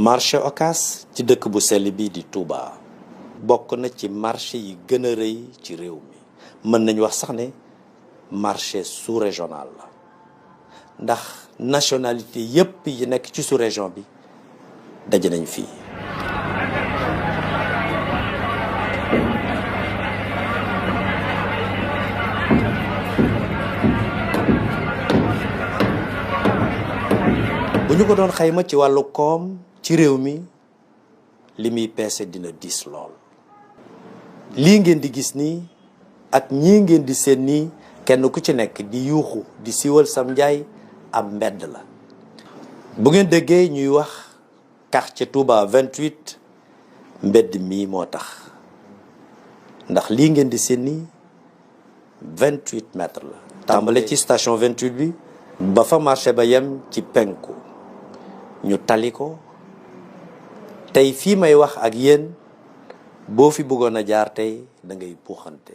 marché Ocass ci dëkk bu sell bi di Touba bokk na ci marché yi gën a rëy ci réew mi mën nañ wax sax ne marché sous-régional la ndax nationalité yépp yi nekk ci sous-région bi daje nañ fii. bu ñu ko doon xayma ci wàllu koom ci réew mi li muy peese dina diis lool. lii ngeen di gis nii ak ñii ngeen di seen nii kenn ku ci nekk di yuuxu di siiwal sam njaay ab mbedd la. bu ngeen déggee ñuy wax quartier Touba 28 mbedd mii moo tax ndax lii ngeen di seen nii 28 mètres la. tàmbale ci station 28 bi ba fa marché ba yem ci penku ñu tali ko tey fii may wax ak yéen boo fi bëggoon a jaar tey da ngay puuxante.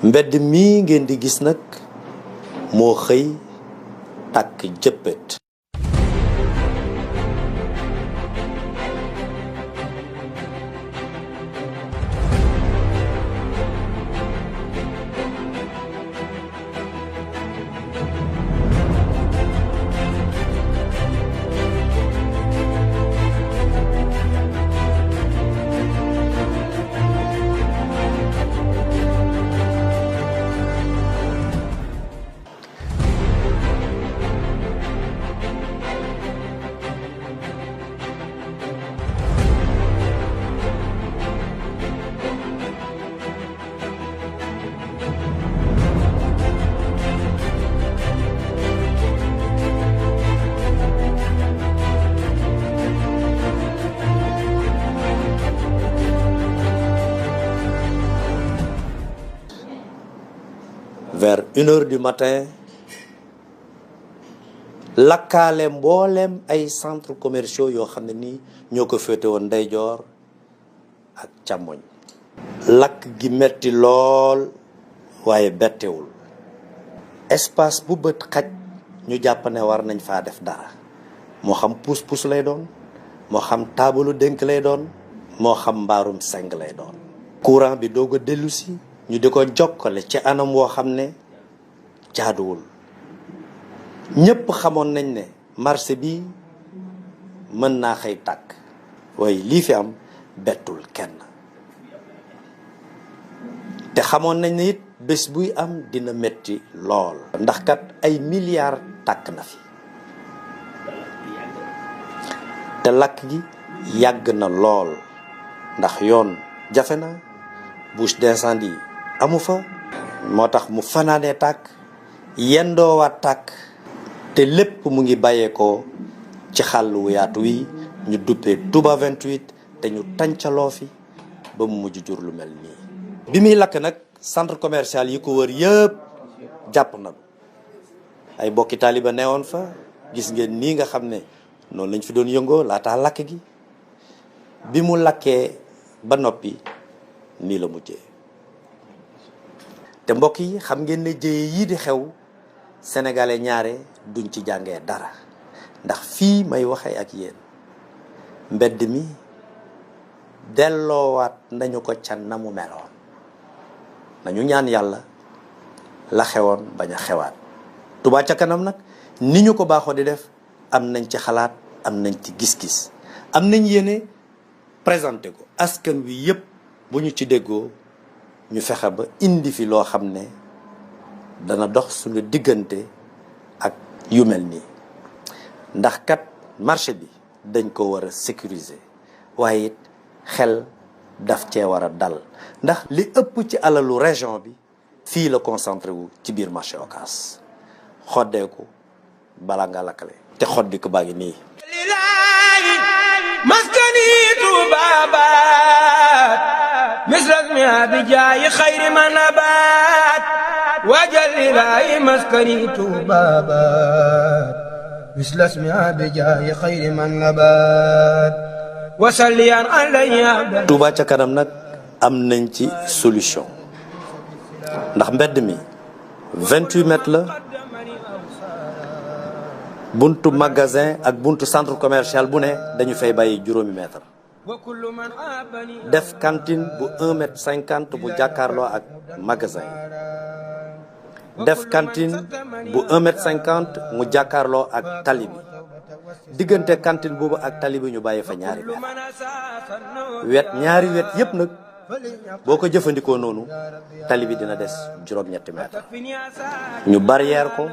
mbedd mii ngeen di gis nag moo xëy tàkk jëppët. vers 1h du matin lakkaale mboolem ay centres commerciaux yoo xam ne nii ñoo ko féete woon ndeyjoor ak càmmoñ. lakk gi metti lool waaye bettewul espace bu bët xaj ñu jàpp ne war nañ faa def dara moo xam puus-puus lay doon moo xam taabalu dénk lay doon moo xam mbaarum seng lay doon. courant bi doog a dellu si ñu di ko jokkale ci anam woo xam ne jaaduwul ñépp xamoon nañ ne marché bi mën naa xëy tàkk waaye lii fi am bettul kenn te xamoon nañ ne it bés buy am dina metti lool ndax kat ay milliards tàkk na fi te lakk gi yàgg na lool ndax yoon jafe na bouche d'incendie amu fa moo tax mu fanaanee tàkk yendoowaat tàkk te lépp mu ngi bàyyeekoo ci xàll wu yaatu wi ñu duppee Touba 28 te ñu tàncaloo fi ba mu mujj jur lu mel nii. bi muy lakk nag centre commercial yi ko wër yëpp jàpp na ay bokki taaliba newoon fa gis ngeen nii nga xam ne noonu lañ fi doon yëngoo laataa lakk gi bi mu lakkee ba noppi nii la mujjee. te mbokk yi xam ngeen ne jëye yii di xew sénégalais ñaare duñ ci jàngee dara ndax fii may waxee ak yéen mbedd mi delloowaat nañu ko ca na mu meloon nañu ñaan yàlla la xewoon bañ a xewaat. Touba ca kanam nag ni ñu ko baaxoo di def am nañ ci xalaat am nañ ci gis-gis am nañ yéene présenté ko askan wi yépp bu ñu ci déggoo ñu fexe ba indi fi loo xam ne dana dox suñu diggante ak yu mel nii ndax kat marché bi dañ ko war a sécuriser waaye it xel daf cee war a dal ndax li ëpp ci alalu région bi fii la concentré wu ci biir marché Ocass xoddeeku bala nga lakkale te xod bi ko baa ngi nii maskani tubabat misras mi abijaayi xayri ma nabat wajalilayi maskani tubabat misras mi abijaayi xayri ma nabat Touba ca kanam nag am nañ ci solution ndax mbedd mi 28 mètres la buntu magasin ak buntu centre commercial bu ne dañu fay bàyyi juróomi mètre def cantine bu 1 mètre 50 bu jàkkaarloo ak magasin def cantine bu 1 mètre 50 mu jàkkaarloo ak tali bi diggante cantine boobu ak tali bi ñu bàyyi fa ñaari mètre ñaari wet yépp nag boo ko jëfandikoo noonu tali bi dina des juróom-ñetti mètre ñu barrière ko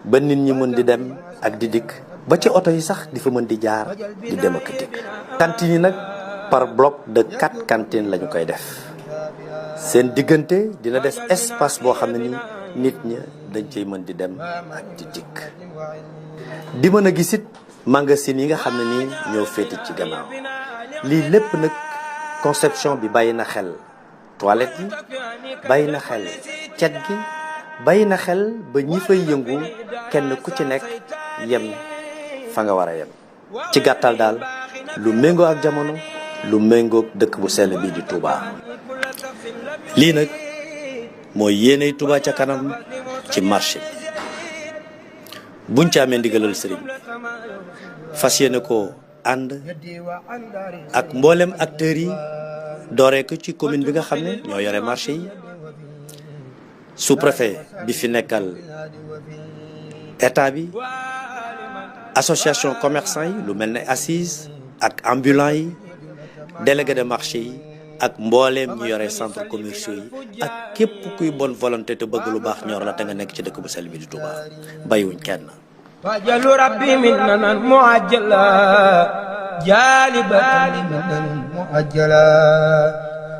ba nit ñi mën di dem ak di dikk ba ci oto yi sax di fa mën di jaar di dem ak dikk. cantines yi nag par bloc de 4 cantines lañu koy def seen diggante dina des espace boo xam ne ni nit ñi dañ cey mën di dem ak di dikk di mën a gisit magasin yi nga xam ne nii ñoo féete ci gannaaw lii lépp nag conception bi bàyyi na xel toilette yi bàyyi na xel cet gi bàyyi na xel ba ñi fay yëngu kenn ku ci nekk yem fa nga war a yem ci gàttal daal lu méngoo ak jamono lu méngoo dëkk bu sell bii di Touba. lii nag mooy yéeney Touba ca kanam ci marché buñ ci amee ndigalal sëriñ fas yéene ko ànd ak mboolem acteurs yi dooree ko ci commune bi nga xam ne ñoo yore marché yi sous-préfet bi fi nekkal état bi association commerçant yi lu mel ne assise ak ambulant yi délégué de marché yi ak mbooleem ñu yore centre commerciaux yi ak képp kuy bonne volonté te bëgg lu baax ñor la te nga nekk ci dëkk bu sell bi di Touba bàyyiwuñ kenn wajalu rabbi minnan muajjala jalibatan minnan muajjala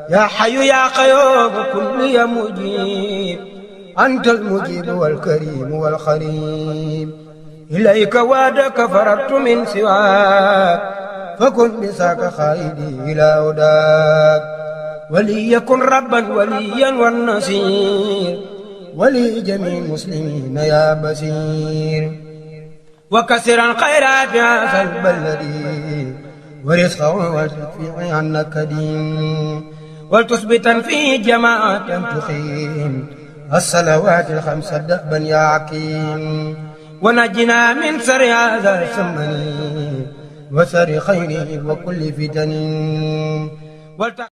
ya hayyu ya qayyum kulli ya mujib antal mujib wal karim wal kharim ilayka wadaka farartu min siwak fakun bisaka khaidi ila udak وليكن ربا وليا والنصير ولجميع المسلمين يا بصير وكسر الخيرات هذا البلد ورزقه وتكفي عنك دين ولتثبتا فيه جماعة تقيم الصلوات الخمس دأبا يا عكيم ونجنا من سر هذا الزمن وسر خيره وكل فتن